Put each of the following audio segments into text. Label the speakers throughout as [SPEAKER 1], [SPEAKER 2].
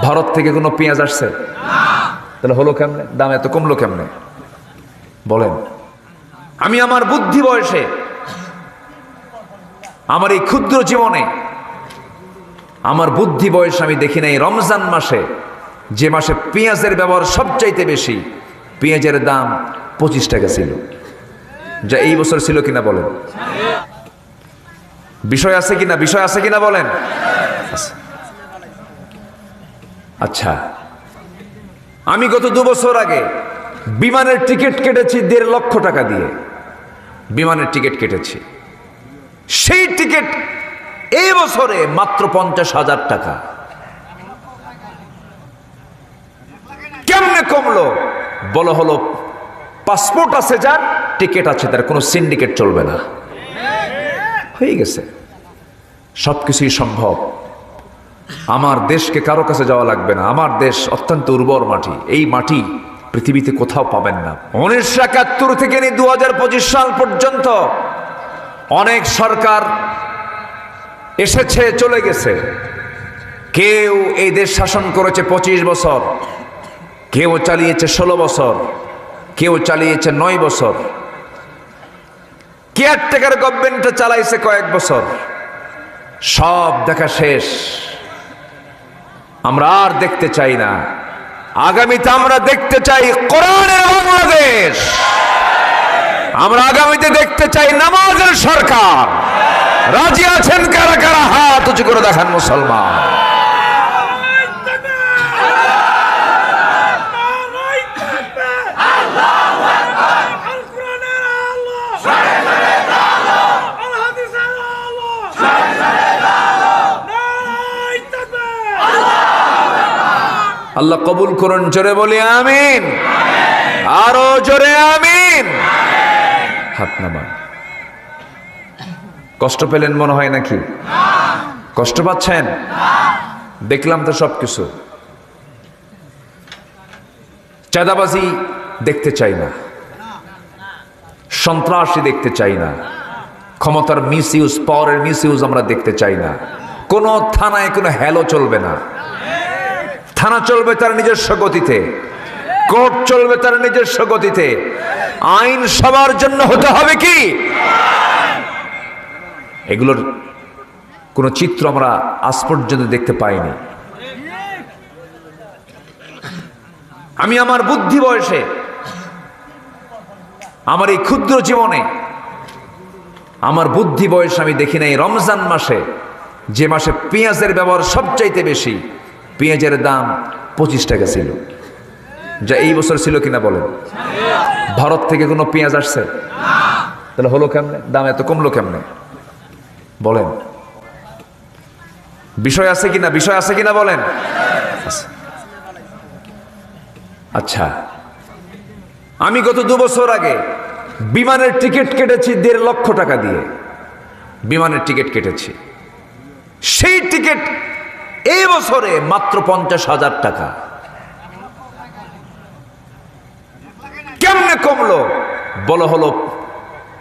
[SPEAKER 1] ভারত থেকে কোনো পেঁয়াজ আসছে? তাহলে হলো কেমনে? দাম এত কমলো কেমনে বলেন? আমি আমার বুদ্ধি বয়সে, আমার এই ক্ষুদ্র জীবনে, আমার বুদ্ধি বয়সে আমি দেখি নাই রমজান মাসে, যে মাসে পেঁয়াজের ব্যবহার সবচাইতে বেশি, পেঁয়াজের দাম 25 টাকা ছিল। যা এই বছর ছিল কিনা বলেন? বিষয় আছে কিনা? বিষয় আছে কিনা বলেন? আচ্ছা, আমি গত 2 বছর আগে বিমানের টিকিট কেটেছি 1.5 লক্ষ টাকা দিয়ে। বিমানের টিকিট কেটেছি, সেই টিকিট এই বছরে মাত্র 50,000 টাকা। কেমনে কমলো? বলা হলো পাসপোর্ট আছে যার, টিকিট আছে তার, কোনো সিন্ডিকেট চলবে না। হয়ে গেছে, সবকিছুই সম্ভব। আমার দেশকে কারো কাছে যাওয়া লাগবে না। আমার দেশ অত্যন্ত উর্বর মাটি। এই মাটি পৃথিবীতে কোথাও পাবেন না। 1971 থেকে নিয়ে 2025 সাল পর্যন্ত অনেক সরকার এসেছে, চলে গেছে। কেউ এই দেশ শাসন করেছে 25 বছর, কেউ চালিয়েছে 16 বছর, কেউ চালিয়েছে 9 বছর, কেয়ারটেকার গভর্নমেন্টটা চালাইছে কয়েক বছর। সব দেখা শেষ। আমরা আর দেখতে চাই না। আগামীতে আমরা দেখতে চাই কোরআনের বাংলাদেশ। আমরা আগামীতে দেখতে চাই নামাজের সরকার। রাজি আছেন কারা কারা? হাত উঁচু করে দেখান মুসলমান। আল্লাহ কবুল করুন। জোরে বলি আমিন। আরো জোরে আমিন। হাত নামান। কষ্ট পেলেন মনে হয় নাকি? কষ্ট পাচ্ছেন? দেখলাম তো সবকিছু। চাঁদাবাজি দেখতে চাই না, সন্ত্রাসী দেখতে চাই না, ক্ষমতার মিসইউজ, পাওয়ারের মিসইউজ আমরা দেখতে চাই না। কোন থানায় কোনো হেলো চলবে না। থানা চলবে তার নিজস্ব গতিতে, কোর্ট চলবে তার নিজস্ব গতিতে। আইন সবার জন্য হতে হবে কি? এগুলোর কোন চিত্র আমরা আজ পর্যন্ত দেখতে পাইনি। আমি আমার বুদ্ধি বয়সে, আমার এই ক্ষুদ্র জীবনে, আমার বুদ্ধি বয়সে আমি দেখি নাই রমজান মাসে, যে মাসে পেঁয়াজের ব্যবহার সবচাইতে বেশি, পেঁয়াজের দাম 25 টাকা ছিল। যা এই বছর ছিল কিনা বলেন? ভারত থেকে কোনো পেঁয়াজ আসছে? তাহলে হলো কেমনে? দাম এত কমলো কেমনে বলেন? বিষয় আছে কিনা? বিষয় আছে কিনা বলেন? আচ্ছা, আমি গত 2 বছর আগে বিমানের টিকিট কেটেছি 1.5 লক্ষ টাকা দিয়ে। বিমানের টিকিট কেটেছি, সেই টিকিট এই বছরে মাত্র 50,000 টাকা। কেমনে কমলো? বলা হলো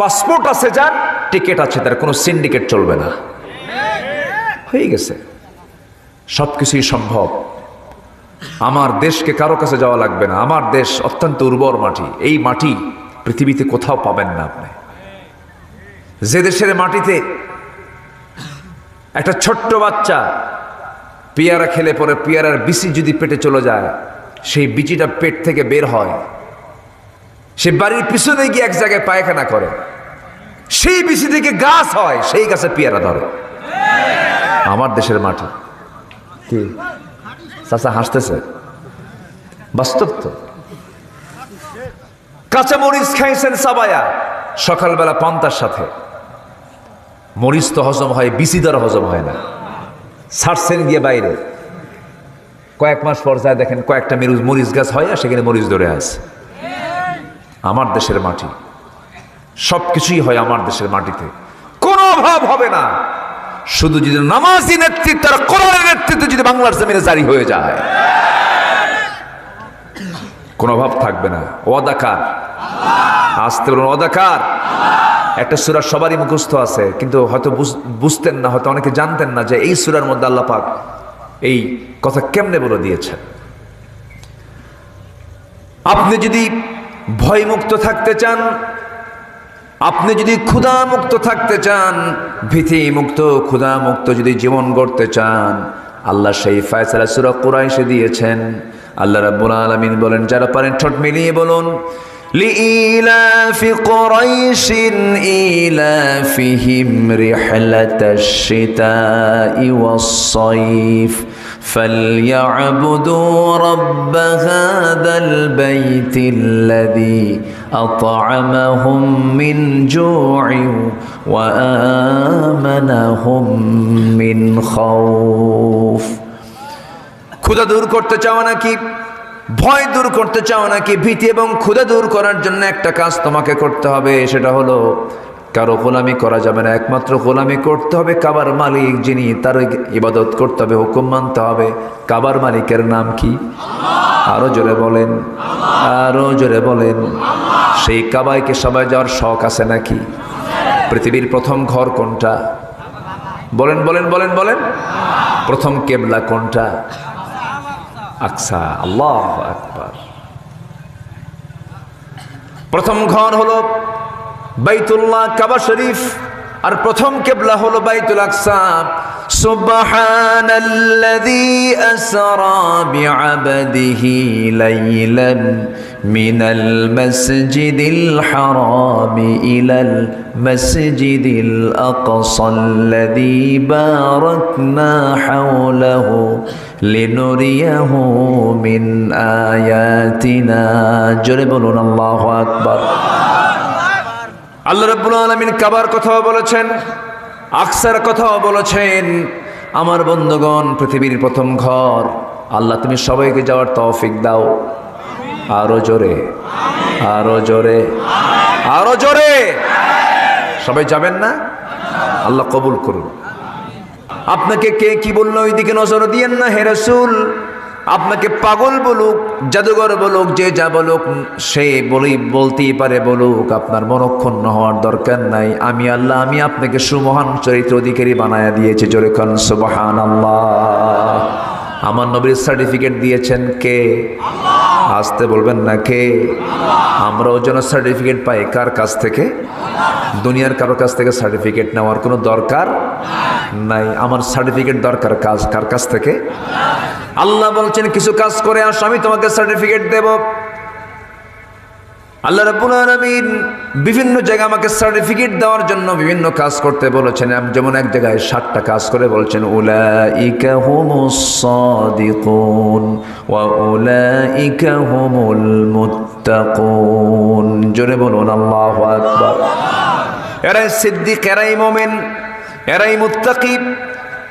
[SPEAKER 1] পাসপোর্ট আছে যার, টিকিট আছে তার, কোনো সিন্ডিকেট চলবে না। হয়ে গেছে, সবকিছুই সম্ভব। আমার দেশকে কারো কাছে যাওয়া লাগবে না। আমার দেশ অত্যন্ত উর্বর মাটি। এই মাটি পৃথিবীতে কোথাও পাবেন না আপনি। যে দেশের মাটিতে একটা ছোট্ট বাচ্চা পেয়ারা খেলে পরে পেয়ারার বিচি যদি পেটে চলে যায়, সেই বিচিটা পেট থেকে বের হয়, সে বাড়ির পিছনে গিয়ে এক জায়গায় পায়খানা করে, সেই বিচি থেকে গাছ হয়, সেই গাছে পেয়ারা ধরে। আমার দেশের মাটি। কি চাচা হাসতেছে? বাস্তব তো। কাঁচা মরিচ খাইছেন চাবায়া সকালবেলা পান্তার সাথে, মরিচ তো হজম হয়, বিচি দ্বারা হজম হয় না। ছাড়ছেন গিয়ে বাইরে, কয়েক মাস পর যায় দেখেন কয়েকটা মরিচ গাছ হয়, আর সেখানে মরিচ ধরে আছে। আমার দেশের মাটি, সবকিছুই হয় আমার দেশের মাটিতে, কোনো অভাব হবে না। শুধু যদি নামাজি নেতৃত্ব আর কোরআনের নেতৃত্ব যদি বাংলার জমিনে জারি হয়ে যায়, কোনো অভাব থাকবে না। ওয়াদাকার, আসতে বলুন ওয়াদাকার। একটা সূরা সবারই মুখস্থ আছে, কিন্তু হয়তো বুঝতেন না, হয়তো অনেকে জানতেন না যে এই সূরার মধ্যে আল্লাহ পাক এই কথা কেমনে বলে দিয়েছেন? আপনি যদি ভয়মুক্ত থাকতে চান, আপনি যদি ক্ষুধামুক্ত থাকতে চান, ভীতিমুক্ত ক্ষুধামুক্ত যদি জীবন গড়তে চান, আল্লাহ সেই ফয়সালা সূরা কুরাইশে দিয়েছেন। আল্লাহ রাব্বুল আলামিন বলেন, যারা পারেন ঠোঁট মিলিয়ে বলুন, লিইলাফি কুরাইশিন ইলাফিহিম রিহলাতাশ শিতাই ওয়াস সাইফ فليعبدوا رب هذا البيت الذي أطعمهم من جوع وآمنهم من خوف। ক্ষুধা দূর করতে চাও নাকি? ভয় দূর করতে চাও নাকি? ভীতি এবং ক্ষুধা দূর করার জন্য একটা কাজ তোমাকে করতে হবে, সেটা হলো কারো গোলামি করা যাবে না, একমাত্র গোলামি করতে হবে কাবার মালিক যিনি, তার ইবাদত করতে হবে, হুকুম মানতে হবে। কাবার মালিকের নাম কি? আরো জোরে বলেন, আরো জোরে বলেন। সেই কাবায়কে সবাই যাওয়ার শখ আছে নাকি? পৃথিবীর প্রথম ঘর কোনটা? বলেন বলেন বলেন বলেন। প্রথম কেবলা কোনটা? আকসা। আল্লাহু আকবার। প্রথম ঘর হলো বাইতুল্লাহ, কাবা শরীফ, আর প্রথম কিবলা হলো বাইতুল আকসা। সুবহানাল্লাযী আসরা বিআবদিহি লাইলান মিনাল মাসজিদিল হারামি ইলাল মাসজিদিল আকসাল্লাযী বারাকনা হাওলাহু লিনুরিয়াহু মিন আয়াতিনা। জোরে বলুন আল্লাহু আকবার। আল্লাহ রাব্বুল আলামিন কাবার কথাও বলেছেন, আকসার কথাও বলেছেন। আমার বন্ধুগণ, পৃথিবীর প্রথম ঘর, আল্লাহ তুমি সবাইকে যাওয়ার তৌফিক দাও। আরো জোরে, আরো জোরে, আরো জোরে। সবাই যাবেন না? আল্লাহ কবুল করুন। আপনাকে কে কি বললো ওইদিকে নজর দিয়েন না হে রাসূল। আপনাকে পাগল বলুক, জাদুঘর বলুক, যে যা বলুক, সে বলতেই পারে বলুক, আপনার মনক্ষুণ্ণ হওয়ার দরকার নাই। আমি আল্লাহ, আমি আপনাকে সুমহান চরিত্র অধিকারী বানায়া দিয়েছি। জোরে খান সুবহানাল্লাহ। আমার নবীর সার্টিফিকেট দিয়েছেন কে? আসতে বলবেন না কে? আমরাও যেন সার্টিফিকেট পাই কার কাছ থেকে? দুনিয়ার কারো কাছ থেকে সার্টিফিকেট নেওয়ার কোনো দরকার নাই। আমার সার্টিফিকেট দরকার কার কাছ থেকে? আল্লাহ বলছেন কিছু কাজ করে আসো, আমি তোমাকে সার্টিফিকেট দেব। আল্লাহ রাব্বুল আলামিন বিভিন্ন জায়গায় আমাকে সার্টিফিকেট দেওয়ার জন্য বিভিন্ন কাজ করতে বলেছেন। যেমন এক জায়গায় 7টা কাজ করে বলছেন, উলাইকা হুমুস সাদিকুন ওয়া উলাইকা হুমুল মুত্তাকুন। জোরে বলুন আল্লাহু আকবার। এরাই সিদ্দিক, এরাই মুমিন, এরাই মুত্তাকি।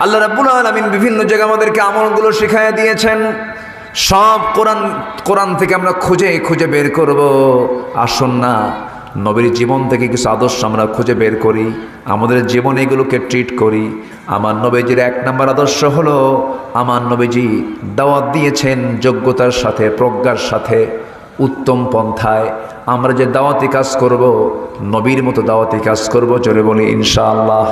[SPEAKER 1] আল্লাহ রাব্বুল আলামিন বিভিন্ন জায়গায় আমাদেরকে আমলগুলো শিখাইয়া দিয়েছেন। সব কোরআন থেকে আমরা খুঁজে খুঁজে বের করব। আসুন না নবীর জীবন থেকে কিছু আদর্শ আমরা খুঁজে বের করি, আমাদের জীবনে এগুলোকে ট্রিট করি। আমার নবীজির 1 নম্বর আদর্শ হলো, আমার নবীজি দাওয়াত দিয়েছেন যোগ্যতার সাথে, প্রজ্ঞার সাথে, উত্তম পন্থায়। আমরা যে দাওয়াতি কাজ করব, নবীর মতো দাওয়াতি কাজ করব। জোরে বলি ইনশাআল্লাহ।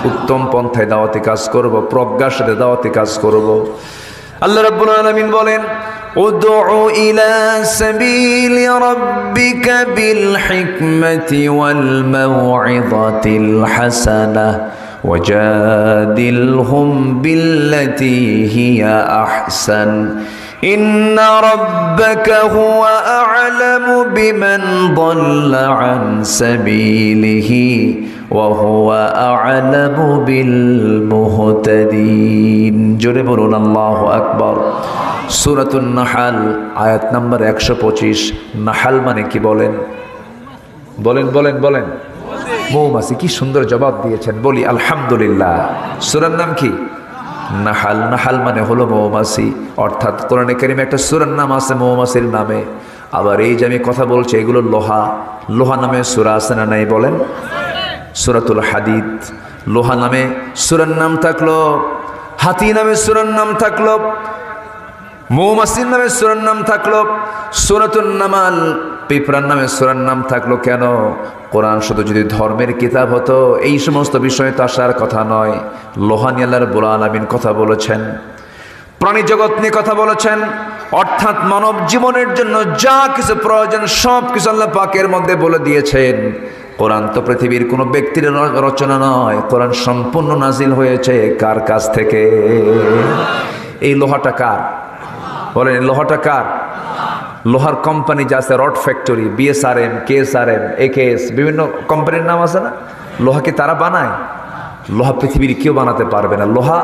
[SPEAKER 1] উত্তম পন্থায় দাওয়াতি কাজ করব, প্রজ্ঞার সাথে দাওয়াতি কাজ করব। আল্লাহ রাব্বুল আলামিন বলেন, উদউ ইলা সাবিলি রাব্বিকা বিল হিকমাতি ওয়াল মাউইযাতিল হাসানাহ ওয়াজাদিলহুম বিল্লাতী হিয়া আহসান ইন্না রাব্বাকা হুয়া আ'লামু বিমান দাল্লা আন সাবিলিহি ওয়া হুয়া আ'লামু বিল মুহতাদিন। জোরে বলুন আল্লাহু আকবার। সূরাতুন নাহাল আয়াত নাম্বার 125। নাহাল মানে কি বলেন? বলেন বলেন বলেন। মৌমাছি। কি সুন্দর জবাব দিয়েছেন, বলি আলহামদুলিল্লাহ। সূরার নাম কি? নাহাল। নাহাল মানে হলো মৌমাছি। অর্থাৎ কোরআনে কারিমে একটা সূরার নাম আছে মৌমাছির নামে। আবার এই যে আমি কথা বলছি, এগুলো লোহা, লোহা নামে সূরা আছে না নাই বলেন? সূরাতুল হাদিদ। লোহা নামে সূরার নাম থাকলো, হাতি নামে সূরার নাম থাকলো, মৌমাছির নামে সূরার নাম থাকলো, সূরাতুন নামাল পিঁপড়ার নামে সূরার নাম থাকলো। কেন? কোরআন শুধু যদি ধর্মের কিতাব হতো, এই সমস্ত বিষয়ে তো আসার কথা নয়। লোহা নিয়ে আল্লাহ রাব্বুল আলামিন কথা বলেছেন। প্রাণী জগৎ নিয়ে কথা বলেছেন, অর্থাৎ মানব জীবনের জন্য যা কিছু প্রয়োজন সব কিছু আল্লাহ পাকের মধ্যে বলে দিয়েছেন। কোরআন তো পৃথিবীর কোনো ব্যক্তির রচনা নয়, কোরআন সম্পূর্ণ নাজিল হয়েছে কার কাছ থেকে? এই লোহাটা কার? বলেন, এই লোহাটা কার? লোহার কোম্পানি যা আছে, rod factory, BSRM, KSRM, AKS, বিভিন্ন কোম্পানির নাম আছে না? লোহা কি তারা বানায়? লোহা পৃথিবীর কেউ বানাতে পারবে না। লোহা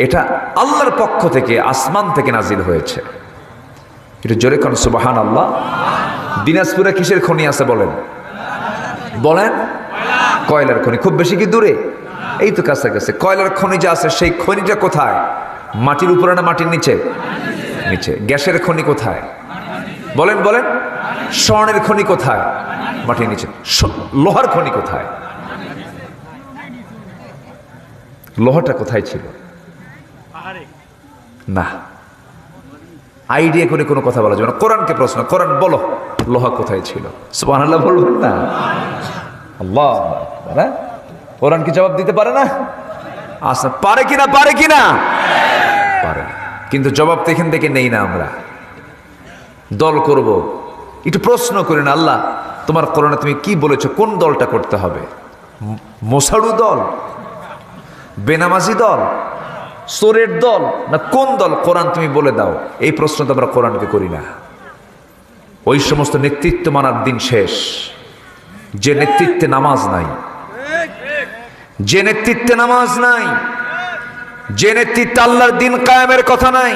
[SPEAKER 1] এটা আল্লাহর পক্ষ থেকে, আসমান থেকে নাজিল হয়েছে। এটা জোরে কোন সুবহানাল্লাহ। দিনাজপুরে কিসের খনি আছে বলেন? বলেন, কয়লার খনি। খুব বেশি কি দূরে? এই তো কাছাকাছি। কয়লার খনি যা আছে সেই খনিটা কোথায়? মাটির উপরে না মাটির নিচে? নিচে। গ্যাসের খনি কোথায়? বলেন বলেন। স্বর্ণের খনি কোথায়? মাটির নিচে। লোহার খনি কোথায়? লোহাটা কোথায় ছিল? না, আইডিয়া করে কোনো কথা বলা যাবে না। কোরআনকে প্রশ্ন, কোরআন বলো লোহা কোথায় ছিল? সুবহানাল্লাহ বলবেন না? আল্লাহ, কোরআন কি জবাব দিতে পারে না? আচ্ছা, পারে কিনা? পারে কিনা? পারে। কিন্তু জবাব তো এখান থেকে নেই না। আমরা দল করব, একটু প্রশ্ন করি না, আল্লাহ তোমার কোরআনে তুমি কি বলেছো, কোন দলটা করতে হবে? মোসাড়ু দল, বেনামাজি দল, চোরের দল, না কোন দল? কোরআন তুমি বলে দাও। এই প্রশ্ন তো আমরা কোরআনকে করি না। ওই সমস্ত নেতৃত্ব মানার দিন শেষ, যে নেতৃত্বে নামাজ নাই, যে নেতৃত্বে নামাজ নাই, যে নেতৃত্বে আল্লাহর দিন কায়েমের কথা নাই।